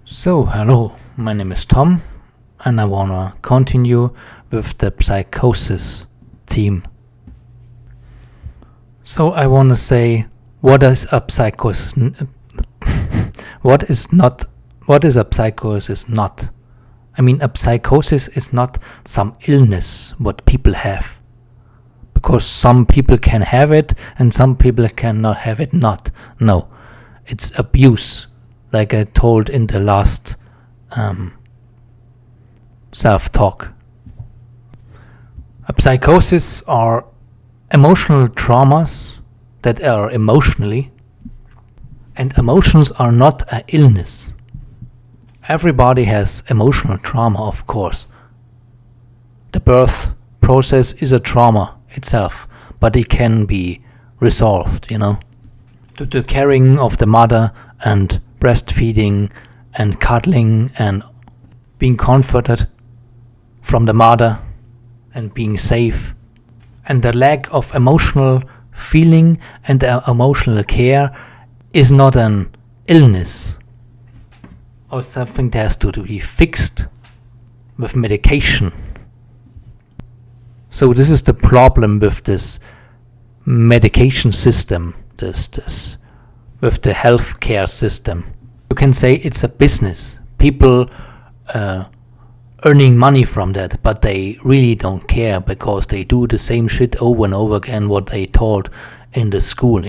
So, hello, my name is Tom, and I wanna continue with the psychosis theme. So, I wanna say, what is a psychosis? What is a psychosis not? I mean, a psychosis is not some illness what people have. Because some people can have it and some people cannot have it not. No, it's abuse, like I told in the last self-talk. A psychosis are emotional traumas that are emotionally, and emotions are not an illness. Everybody has emotional trauma, of course. The birth process is a trauma itself, but it can be resolved, to the caring of the mother and breastfeeding and cuddling and being comforted from the mother and being safe. And the lack of emotional feeling and emotional care is not an illness or something that has to be fixed with medication. So this is the problem with this medication system, this with the healthcare system. You can say it's a business. People earning money from that, but they really don't care because they do the same shit over and over again what they taught in the school,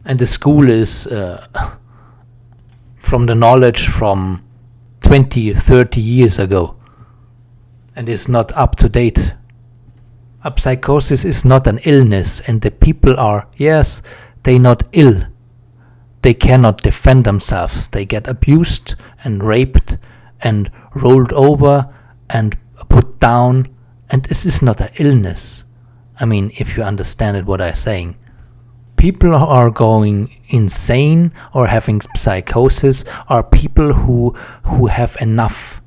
And the school is from the knowledge from 20, 30 years ago, and is not up to date. A psychosis is not an illness, and the people are, yes, they're not ill. They cannot defend themselves. They get abused and raped and rolled over and put down, and this is not an illness. I mean, if you understand what I'm saying. People who are going insane or having psychosis are people who have enough.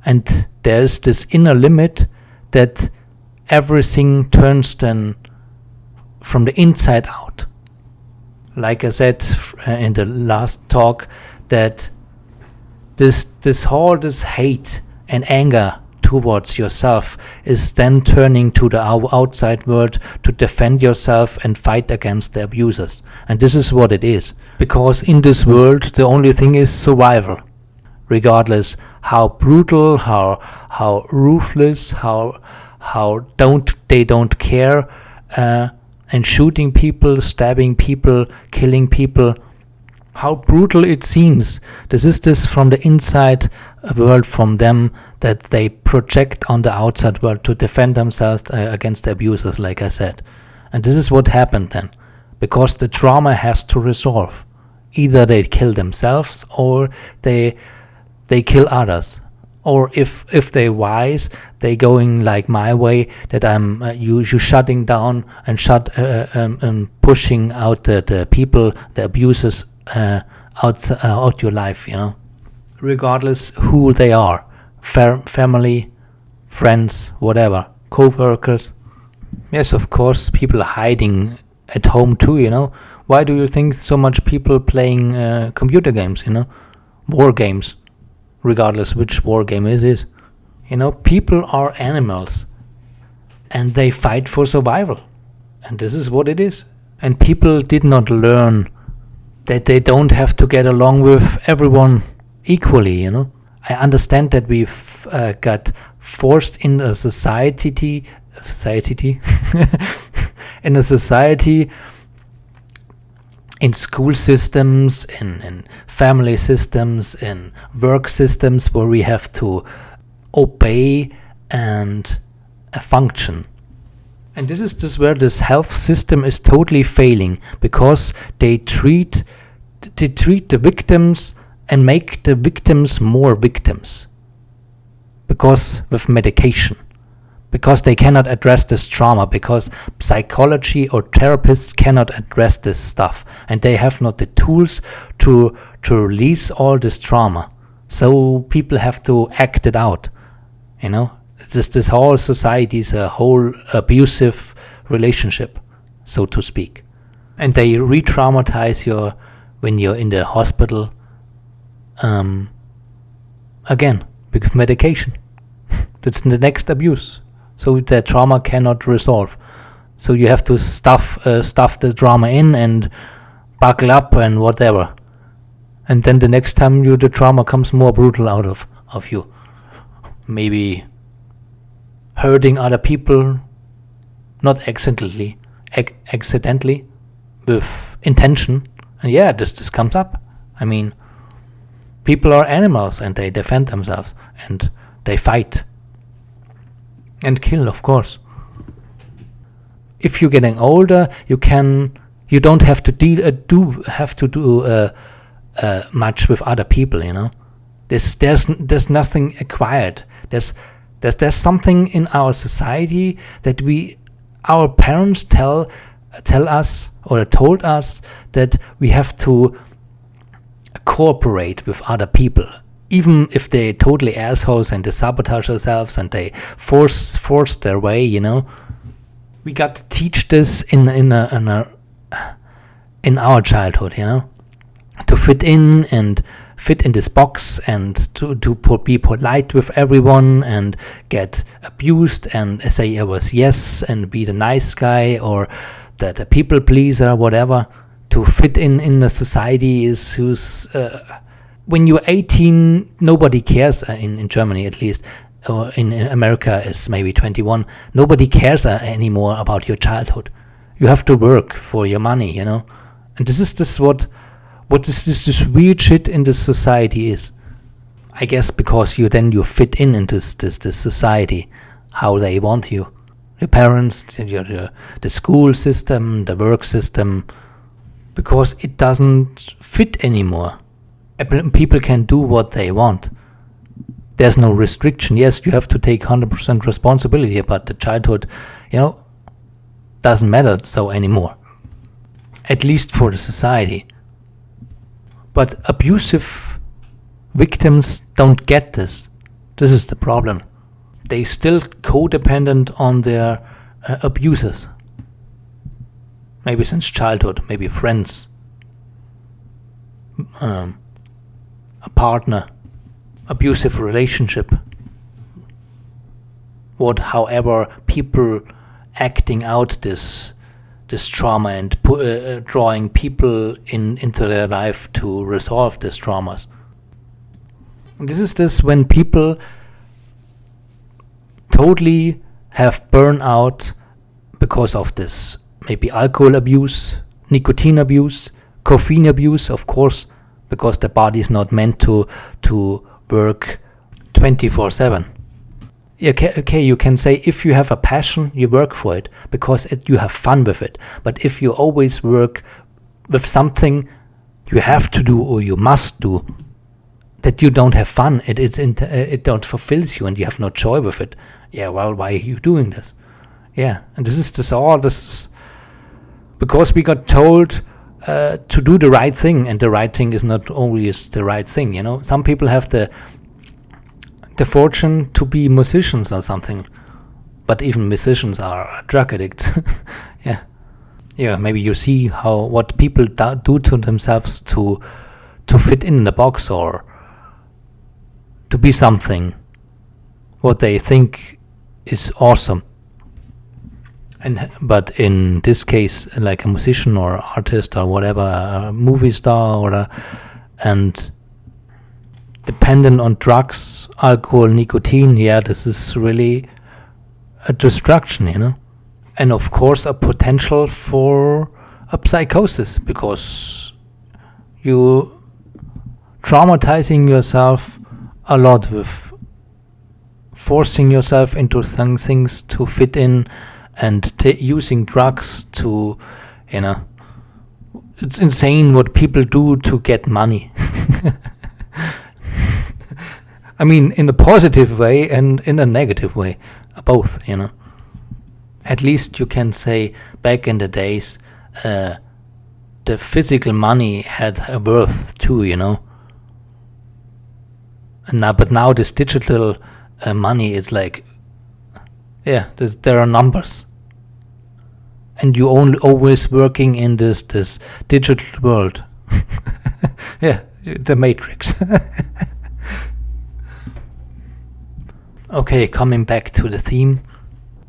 And there's this inner limit that everything turns then from the inside out. Like I said in the last talk, that this hate and anger towards yourself is then turning to the outside world to defend yourself and fight against the abusers. And this is what it is. Because in this world, the only thing is survival. Regardless how brutal, how ruthless, how they don't care, and shooting people, stabbing people, killing people, how brutal it seems. This is from the inside world from them that they project on the outside world to defend themselves against the abusers, like I said. And this is what happened then, because the trauma has to resolve. Either they kill themselves or they kill others. Or if they're wise, they going like my way, that I'm you shutting down and pushing out the people, the abusers out your life, regardless who they are, family, friends, whatever, co-workers. Yes, of course, people are hiding at home too, Why do you think so much people playing computer games, war games? Regardless which war game it is. People are animals and they fight for survival. And this is what it is. And people did not learn that they don't have to get along with everyone equally, I understand that we've got forced in a society in a society, in school systems, in family systems, in work systems, where we have to obey and function. And this is where this health system is totally failing, because they treat the victims and make the victims more victims. Because with medication. Because they cannot address this trauma, because psychology or therapists cannot address this stuff, and they have not the tools to release all this trauma. So people have to act it out, This whole society is a whole abusive relationship, so to speak. And they re-traumatize you when you're in the hospital, again, with medication. That's the next abuse. So the trauma cannot resolve. So you have to stuff the trauma in and buckle up and whatever. And then the next time the trauma comes more brutal out of you. Maybe hurting other people, not accidentally, with intention. And yeah, this comes up. I mean, people are animals and they defend themselves and they fight and kill, of course. If you're getting older, you don't have to do much with other people, you know. There's nothing acquired. There's something in our society that our parents tell us or told us that we have to cooperate with other people, even if they're totally assholes and they sabotage themselves and they force their way, you know. We got to teach this in our childhood, you know, to fit in this box and to be polite with everyone and get abused and say I was yes and be the nice guy or the people pleaser, whatever. To fit in the society is who's when you're 18, nobody cares, in Germany at least, or in America it's maybe 21. Nobody cares anymore about your childhood. You have to work for your money, you know. And this is what this weird shit in this society is. I guess because you fit in this society, how they want you. Your parents, the school system, the work system, because it doesn't fit anymore. People can do what they want. There's no restriction. Yes, you have to take 100% responsibility, but the childhood, you know, doesn't matter so anymore. At least for the society. But abusive victims don't get this. This is the problem. They still codependent on their abusers. Maybe since childhood, maybe friends, a partner, abusive relationship. However, people acting out this trauma and drawing people into their life to resolve these traumas. And this is when people totally have burnout because of this. Maybe alcohol abuse, nicotine abuse, caffeine abuse, of course, because the body is not meant to work 24/7. Okay, you can say if you have a passion, you work for it because you have fun with it. But if you always work with something you have to do or you must do, that you don't have fun, it don't fulfills you and you have no joy with it. Yeah, well, why are you doing this? Yeah, and this is because we got told to do the right thing, and the right thing is not always the right thing, you know. Some people have the fortune to be musicians or something, but even musicians are drug addicts. yeah, maybe you see what people do to themselves to fit in the box or to be something what they think is awesome. But in this case, like a musician or artist or whatever, a movie star and dependent on drugs, alcohol, nicotine, yeah, this is really a destruction, you know. And of course a potential for a psychosis, because you traumatizing yourself a lot with forcing yourself into some things to fit in and using drugs to, you know, it's insane what people do to get money. I mean, in a positive way and in a negative way, both, you know. At least you can say back in the days, the physical money had a worth too, you know. But now this digital money is like, yeah, there are numbers. And you always working in this digital world. Yeah, The Matrix. Okay, coming back to the theme.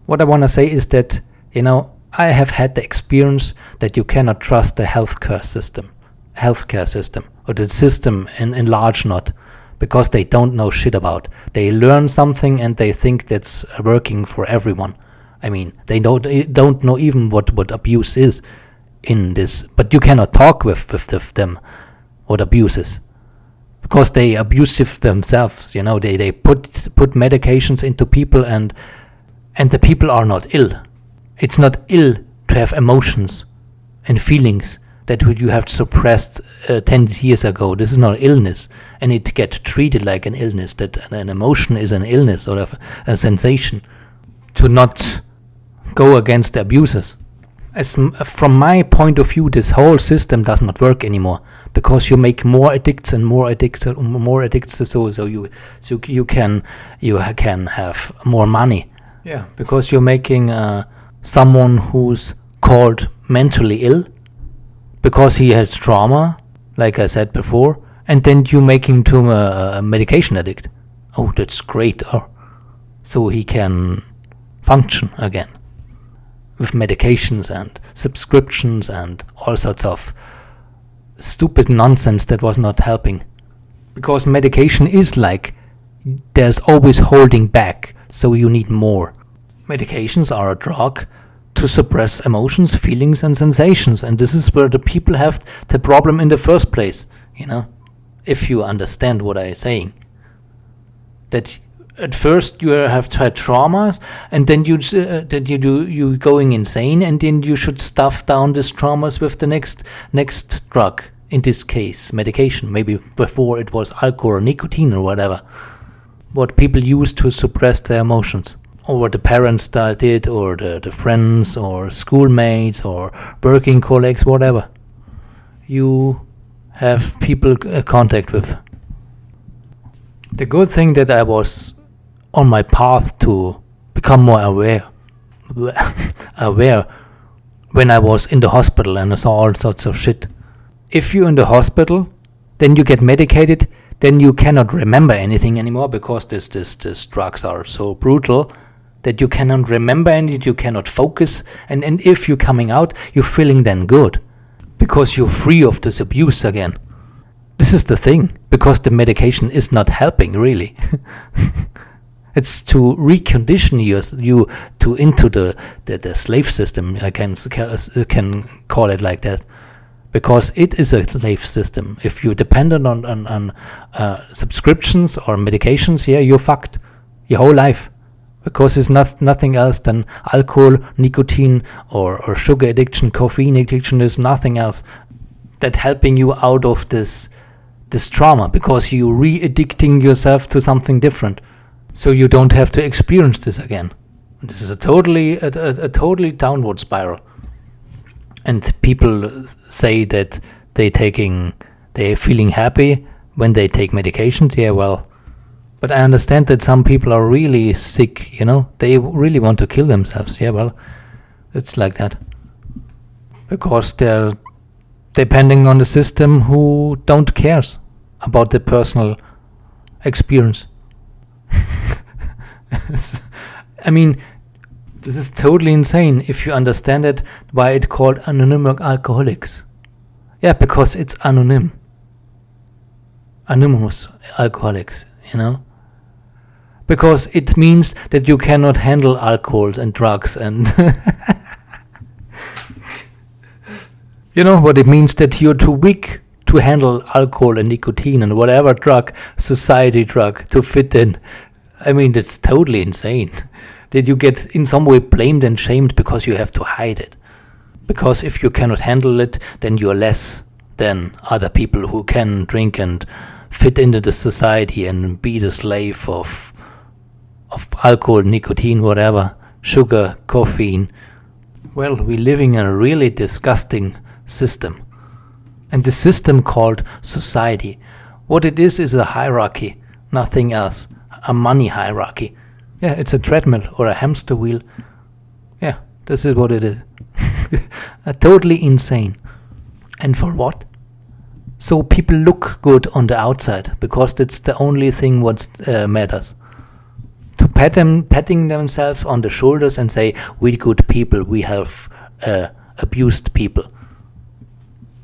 What I want to say is that, I have had the experience that you cannot trust the healthcare system, or the system in large not, because they don't know shit about. They learn something and they think that's working for everyone. I mean, they don't know even what abuse is in this, but you cannot talk with them what abuse is, because they abusive themselves. They put medications into people, and the people are not ill. It's not ill to have emotions and feelings that you have suppressed 10 years ago. This is not illness, and it gets treated like an illness, that an emotion is an illness or a sensation. To not go against the abusers. From my point of view, this whole system does not work anymore, because you make more addicts and more addicts and more addicts, so you can have more money. Yeah, because you're making someone who's called mentally ill because he has trauma, like I said before, and then you make him to a medication addict. Oh, that's great. So he can function again with medications and subscriptions and all sorts of stupid nonsense that was not helping. Because medication is like, there's always holding back, so you need more. Medications are a drug to suppress emotions, feelings, and sensations, and this is where the people have the problem in the first place, if you understand what I'm saying. That at first you have had traumas, and then you going insane, and then you should stuff down these traumas with the next drug. In this case, medication. Maybe before it was alcohol or nicotine or whatever. What people use to suppress their emotions. Or what the parents did, or the friends, or schoolmates, or working colleagues, whatever you have people contact with. The good thing that I was on my path to become more aware when I was in the hospital and I saw all sorts of shit. If you're in the hospital, then you get medicated, then you cannot remember anything anymore, because these drugs are so brutal that you cannot remember and you cannot focus. And if you're coming out, you're feeling then good, because you're free of this abuse again. This is the thing, because the medication is not helping really. It's to recondition you to into the slave system. I can call it like that, because it is a slave system. If you're dependent on subscriptions or medications, you're fucked your whole life, because it's nothing else than alcohol, nicotine, or sugar addiction, caffeine addiction. Is nothing else that helping you out of this trauma, because you're re-addicting yourself to something different, so you don't have to experience this again. This is a totally downward spiral. And people say that they're feeling happy when they take medications. Yeah, well, but I understand that some people are really sick, they really want to kill themselves. Yeah, well, it's like that, because they're depending on the system who don't cares about the personal experience. I mean, this is totally insane if you understand it, why it's called anonymous alcoholics. Yeah, because it's anonymous alcoholics, because it means that you cannot handle alcohol and drugs and you know what it means, that you're too weak to handle alcohol and nicotine and whatever society drug to fit in. I mean, that's totally insane. That you get in some way blamed and shamed because you have to hide it. Because if you cannot handle it, then you're less than other people who can drink and fit into the society and be the slave of alcohol, nicotine, whatever, sugar, caffeine. Well, we're living in a really disgusting system. And the system called society, what it is a hierarchy, nothing else. A money hierarchy. Yeah, it's a treadmill or a hamster wheel. Yeah, this is what it is. Totally insane. And for what? So people look good on the outside because that's the only thing what matters. To patting themselves on the shoulders and say, we good people, we have abused people.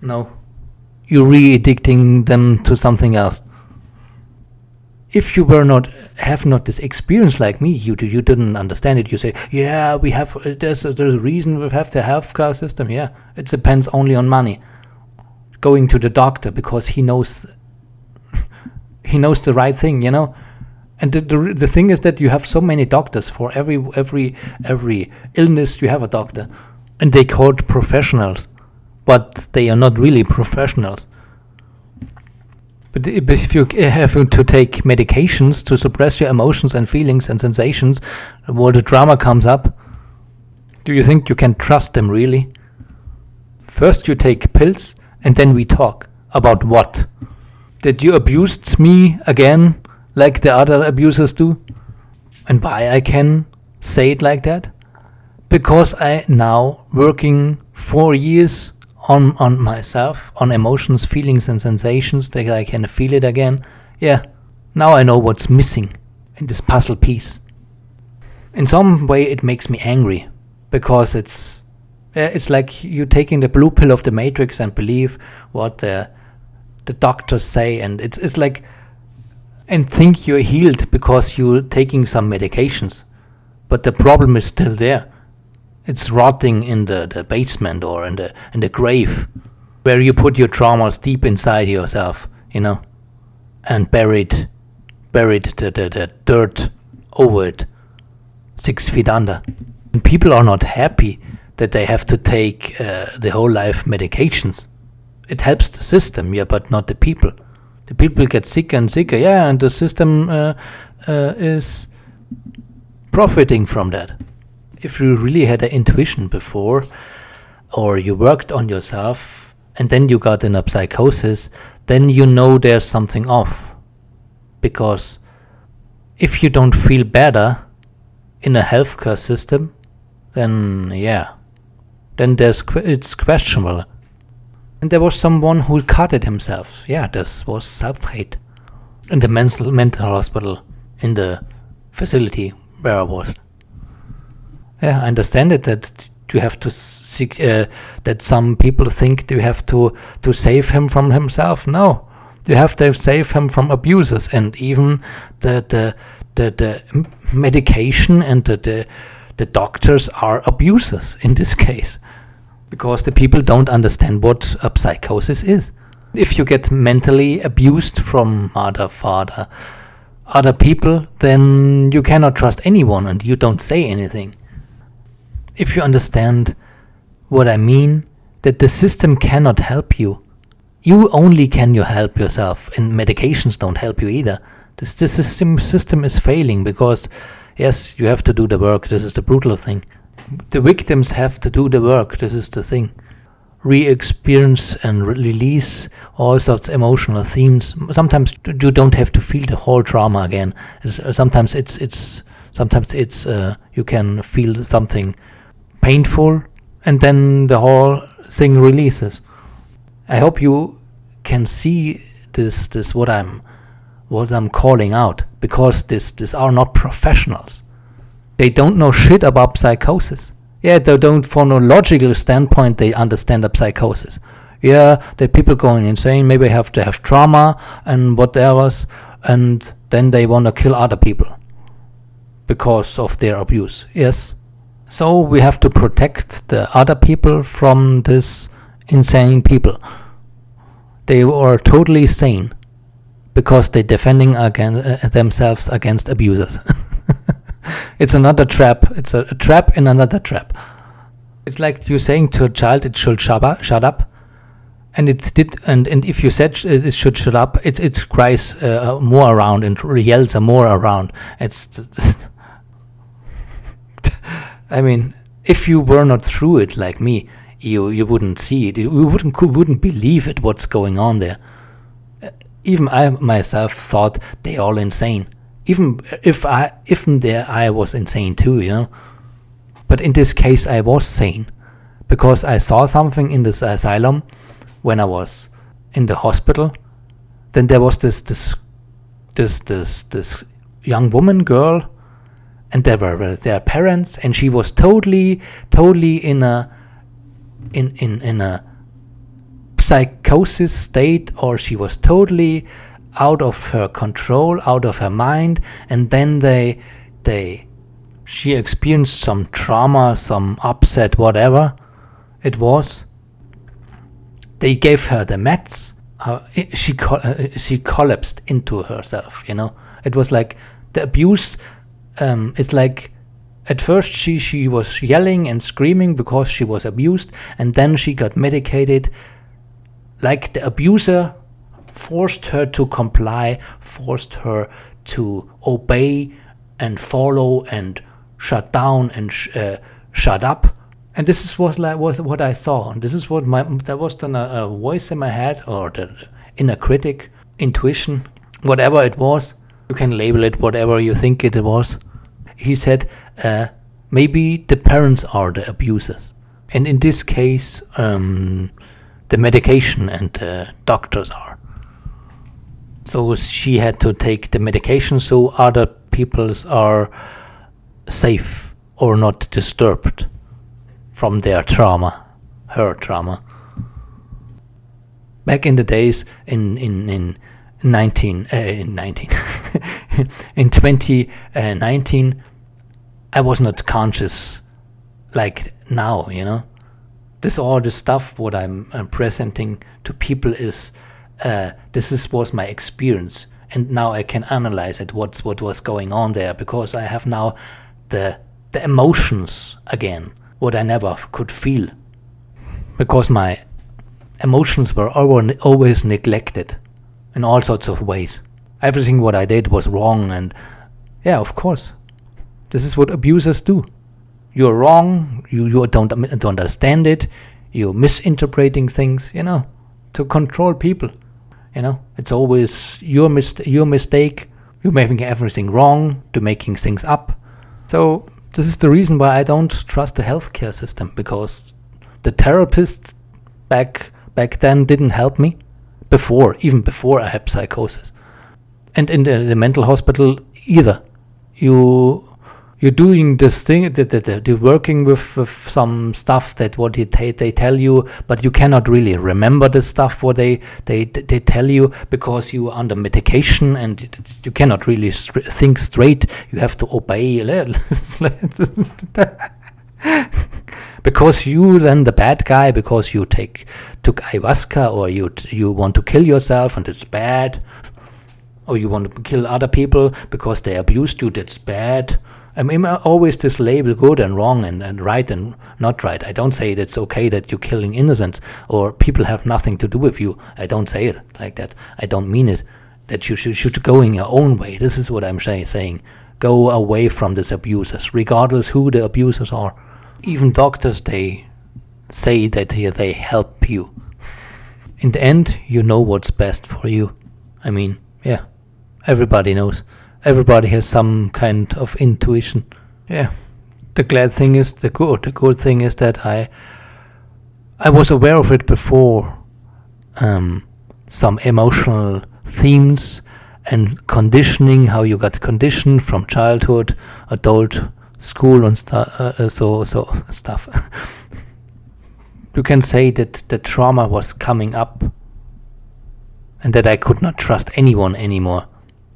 No, you're re-addicting them to something else. If you have not this experience like me, you didn't understand it. You say, yeah, we have. There's a reason we have the healthcare system. Yeah, it depends only on money. Going to the doctor because he knows the right thing, you know. And the thing is that you have so many doctors for every illness. You have a doctor, and they called professionals, but they are not really professionals. But if you have to take medications to suppress your emotions and feelings and sensations, while the drama comes up, do you think you can trust them really? First you take pills, and then we talk. About what? That you abused me again, like the other abusers do? And why I can say it like that? Because I now working 4 years on myself, on emotions, feelings and sensations, that I can feel it again. Yeah, now I know what's missing in this puzzle piece. In some way it makes me angry, because it's like you taking the blue pill of the Matrix and believe what the doctors say, and it's like, and think you're healed because you're taking some medications, but the problem is still there. It's rotting in the basement or in the grave, where you put your traumas deep inside yourself, you know, and buried the dirt over it, 6 feet under. And people are not happy that they have to take the whole life medications. It helps the system, yeah, but not the people. The people get sicker and sicker, yeah, and the system is profiting from that. If you really had an intuition before, or you worked on yourself, and then you got in a psychosis, then you know there's something off. Because if you don't feel better in a healthcare system, then yeah, then it's questionable. And there was someone who cut it himself. Yeah, this was self-hate. In the mental hospital, in the facility where I was. Yeah, I understand it, that you have to seek, that some people think you have to save him from himself. No, you have to save him from abusers, and even the medication and the doctors are abusers in this case, because the people don't understand what a psychosis is. If you get mentally abused from mother, father, other people, then you cannot trust anyone and you don't say anything. If you understand what I mean, that the system cannot help you. You only can help yourself, and medications don't help you either. The system is failing because, yes, you have to do the work. This is the brutal thing. The victims have to do the work. This is the thing. Re-experience and release all sorts of emotional themes. Sometimes you don't have to feel the whole drama again. Sometimes it's you can feel something painful, and then the whole thing releases. I hope you can see this what I'm calling out, because this are not professionals. They don't know shit about psychosis. Yeah, they don't, from a logical standpoint, they understand a psychosis. Yeah, the people going insane, maybe have to have trauma and whatever, and then they want to kill other people because of their abuse. Yes. So we have to protect the other people from this insane people. They are totally sane because they're defending themselves against abusers. It's another trap. It's a trap in another trap. It's like you saying to a child it should shut up, and it did. And if you said it should shut up, it cries more around and yells more around. It's I mean, if you were not through it like me, you wouldn't see it. You wouldn't believe it. What's going on there? Even I myself thought they all insane. Even there I was insane too, you know. But in this case I was sane, because I saw something in this asylum when I was in the hospital, then there was this young girl, and there were their parents, and she was totally in a psychosis state, or she was totally out of her control, out of her mind, and then she experienced some trauma, some upset, whatever it was. They gave her the meds. She collapsed into herself. It was like the abuse. It's like at first she was yelling and screaming because she was abused, and then she got medicated. Like the abuser forced her to comply, forced her to obey and follow and shut down and shut up. And this was what I saw. And this is what there was then a voice in my head, or the inner critic, intuition, whatever it was. You can label it whatever you think it was. He said, maybe the parents are the abusers. And in this case, the medication and the doctors are. So she had to take the medication so other peoples are safe or not disturbed from their trauma, her trauma. Back in the days, in 2019, I was not conscious like now. All the stuff what I'm presenting to people is was my experience, and now I can analyze it. What was going on there, because I have now the emotions again, what I never could feel, because my emotions were always neglected in all sorts of ways. Everything what I did was wrong, and yeah, of course, this is what abusers do. You're wrong, you don't understand it, you're misinterpreting things, to control people. It's always your mistake, you're making everything wrong, to making things up. So this is the reason why I don't trust the healthcare system, because the therapists back then didn't help me, even before I had psychosis. And in the mental hospital either. You're doing this thing, you're working with some stuff that what they tell you, but you cannot really remember the stuff what they tell you, because you are under medication and you cannot really think straight. You have to obey. Because you then the bad guy, because you took ayahuasca, or you want to kill yourself and it's bad, or you want to kill other people because they abused you, that's bad. I mean, always this label, good and wrong and right and not right. I don't say it's okay that you're killing innocents or people have nothing to do with you. I don't say it like that. I don't mean it that you should go in your own way. This is what I'm saying. Go away from these abusers, regardless who the abusers are. Even doctors, they say that they help you. In the end, you know what's best for you. I mean, yeah, everybody knows. Everybody has some kind of intuition. Yeah. The good thing is that I was aware of it before. Some emotional themes and conditioning, how you got conditioned from childhood, adult, school and stuff. You can say that the trauma was coming up and that I could not trust anyone anymore.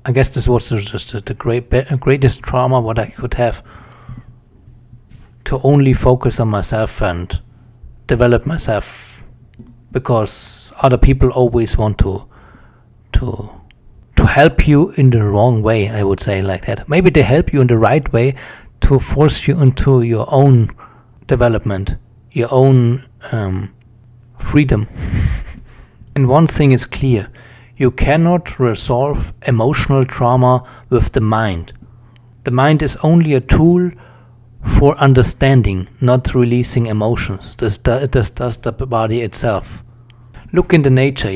I guess this was just the greatest trauma what I could have, to only focus on myself and develop myself, because other people always want to help you in the wrong way, I would say like that. Maybe they help you in the right way to force you into your own development, your own freedom. And one thing is clear. You cannot resolve emotional trauma with the mind. The mind is only a tool for understanding, not releasing emotions. This does the body itself. Look in the nature,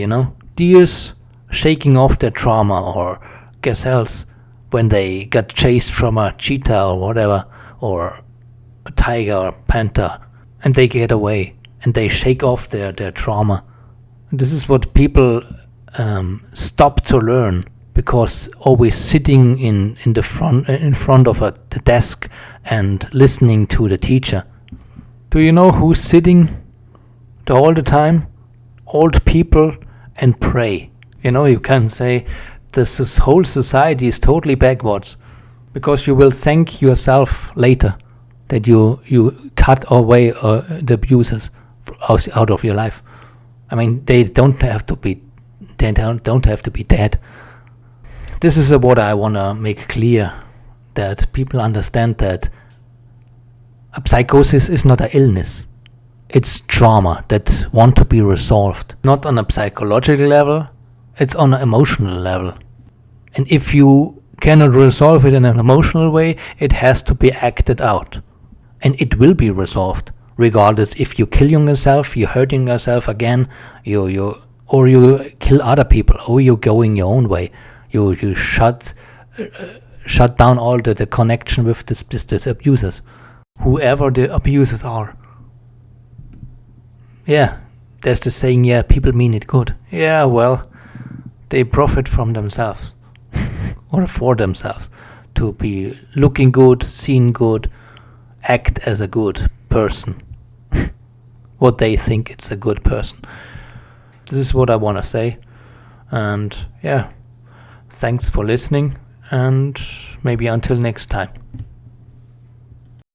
deers shaking off their trauma, or gazelles when they got chased from a cheetah or whatever, or a tiger or panther, and they get away and they shake off their trauma. This is what people stop to learn, because always sitting in front of the desk and listening to the teacher. Do you know who's sitting all the time? Old people and pray. You can say this whole society is totally backwards, because you will thank yourself later that you cut away the abusers out of your life. I mean, they don't have to be dead. This is what I want to make clear, that people understand that a psychosis is not an illness. It's trauma that want to be resolved. Not on a psychological level, it's on an emotional level. And if you cannot resolve it in an emotional way, it has to be acted out. And it will be resolved, regardless if you kill yourself, you're hurting yourself again, or you kill other people, or you're going your own way. You shut down all the connection with this abusers, whoever the abusers are. Yeah, there's the saying, yeah, people mean it good. Yeah, well, they profit from themselves or for themselves to be looking good, seen good, act as a good person. What they think it's a good person. This is what I want to say. And yeah, thanks for listening, and maybe until next time.